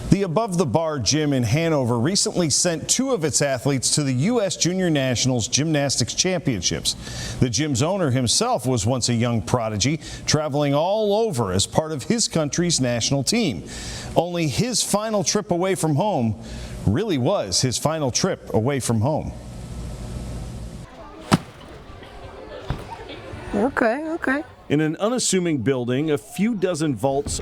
The Above the Bar gym in Hanover recently sent 2 of its athletes to the U.S. Junior Nationals Gymnastics Championships. The gym's owner himself was once a young prodigy, traveling all over as part of his country's national team. Only his final trip away from home really was his final trip away from home. Okay. In an unassuming building, a few dozen vaults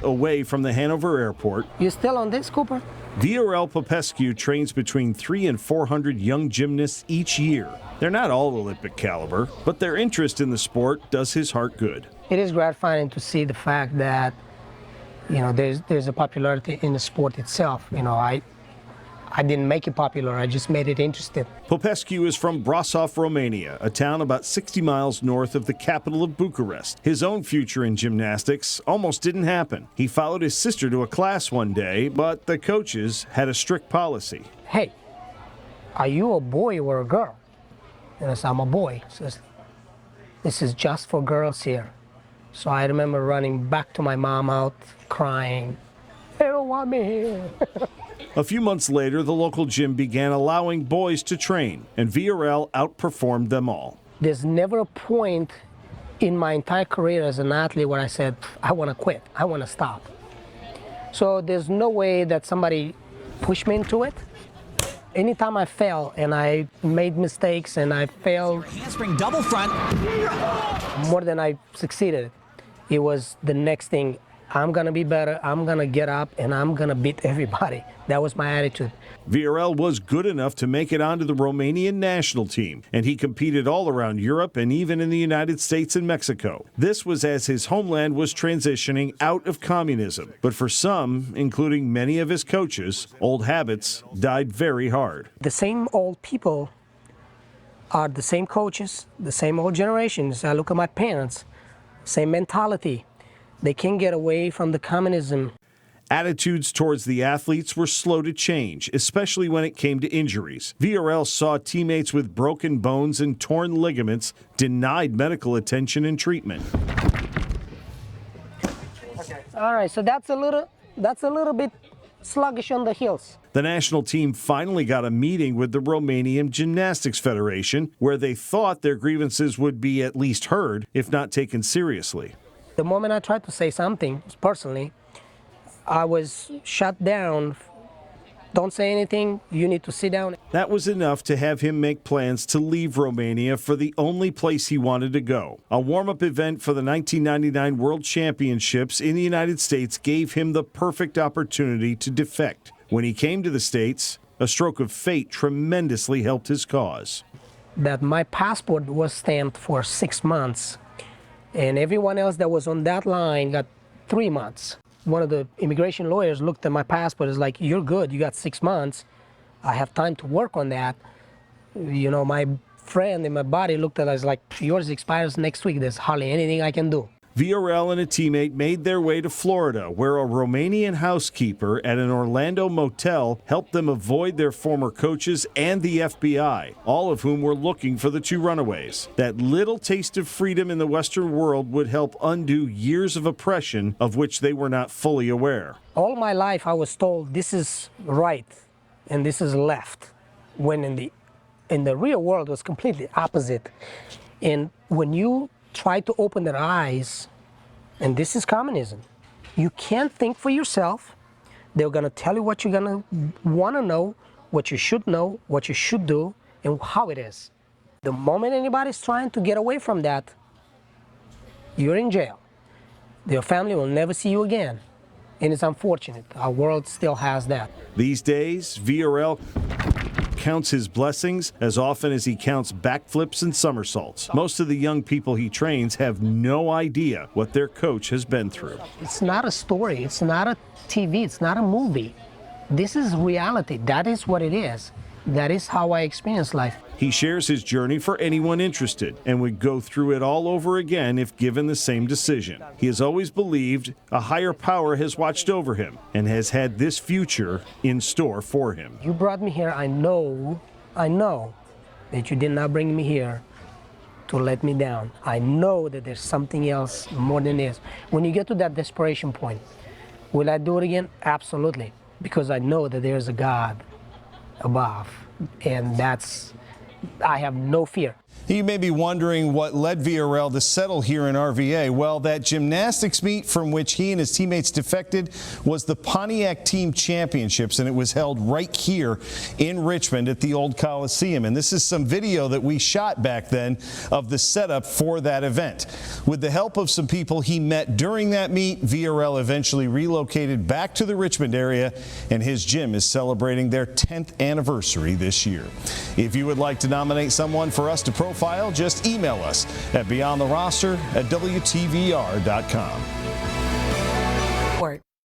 away from the Hanover airport, You still on this, Cooper? Viorel Popescu trains between 300 and 400 young gymnasts each year. They're not all Olympic caliber, but their interest in the sport does his heart good. It is gratifying to see the fact that, there's a popularity in the sport itself. I didn't make it popular, I just made it interesting. Popescu is from Brasov, Romania, a town about 60 miles north of the capital of Bucharest. His own future in gymnastics almost didn't happen. He followed his sister to a class one day, but the coaches had a strict policy. Hey, are you a boy or a girl? And I said, I'm a boy. He says, this is just for girls here. So I remember running back to my mom out, crying, they don't want me here. A few months later, the local gym began allowing boys to train, and Viorel outperformed them all. There's never a point in my entire career as an athlete where I said, I want to quit, I want to stop. So there's no way that somebody pushed me into it. Anytime I fell and I made mistakes and I failed handspring double front more than I succeeded, it was the next thing. I'm going to be better, I'm going to get up, and I'm going to beat everybody. That was my attitude. Viorel was good enough to make it onto the Romanian national team, and he competed all around Europe and even in the United States and Mexico. This was as his homeland was transitioning out of communism. But for some, including many of his coaches, old habits died very hard. The same old people are the same coaches, the same old generations. I look at my parents, same mentality. They can't get away from the communism. Attitudes towards the athletes were slow to change, especially when it came to injuries. Viorel saw teammates with broken bones and torn ligaments denied medical attention and treatment. All right, so that's a little bit sluggish on the heels. The national team finally got a meeting with the Romanian Gymnastics Federation, where they thought their grievances would be at least heard, if not taken seriously. The moment I tried to say something, personally, I was shut down. Don't say anything, you need to sit down. That was enough to have him make plans to leave Romania for the only place he wanted to go. A warm-up event for the 1999 World Championships in the United States gave him the perfect opportunity to defect. When he came to the States, a stroke of fate tremendously helped his cause. That my passport was stamped for 6 months. And everyone else that was on that line got 3 months. One of the immigration lawyers looked at my passport, is like, you're good, you got 6 months. I have time to work on that. My friend in my body looked at us like, yours expires next week, there's hardly anything I can do. Viorel and a teammate made their way to Florida, where a Romanian housekeeper at an Orlando motel helped them avoid their former coaches and the FBI, all of whom were looking for the 2 runaways. That little taste of freedom in the Western world would help undo years of oppression of which they were not fully aware. All my life I was told this is right and this is left, when in the real world it was completely opposite. And when you try to open their eyes, and this is communism. You can't think for yourself. They're going to tell you what you're going to want to know, what you should know, what you should do, and how it is. The moment anybody's trying to get away from that, you're in jail. Your family will never see you again. And it's unfortunate. Our world still has that. These days, Viorel counts his blessings as often as he counts backflips and somersaults. Most of the young people he trains have no idea what their coach has been through. It's not a story, it's not a TV, it's not a movie. This is reality. That is what it is. That is how I experience life. He shares his journey for anyone interested and would go through it all over again if given the same decision. He has always believed a higher power has watched over him and has had this future in store for him. You brought me here. I know that you did not bring me here to let me down. I know that there's something else more than this. When you get to that desperation point, Will I do it again? Absolutely, because I know that there's a God above, and I have no fear. You may be wondering what led Viorel to settle here in RVA. Well, that gymnastics meet from which he and his teammates defected was the Pontiac Team Championships, and it was held right here in Richmond at the old Coliseum. And this is some video that we shot back then of the setup for that event. With the help of some people he met during that meet, Viorel eventually relocated back to the Richmond area, and his gym is celebrating their 10th anniversary this year. If you would like to nominate someone for us to profile, just email us at beyondtheroster@WTVR.com.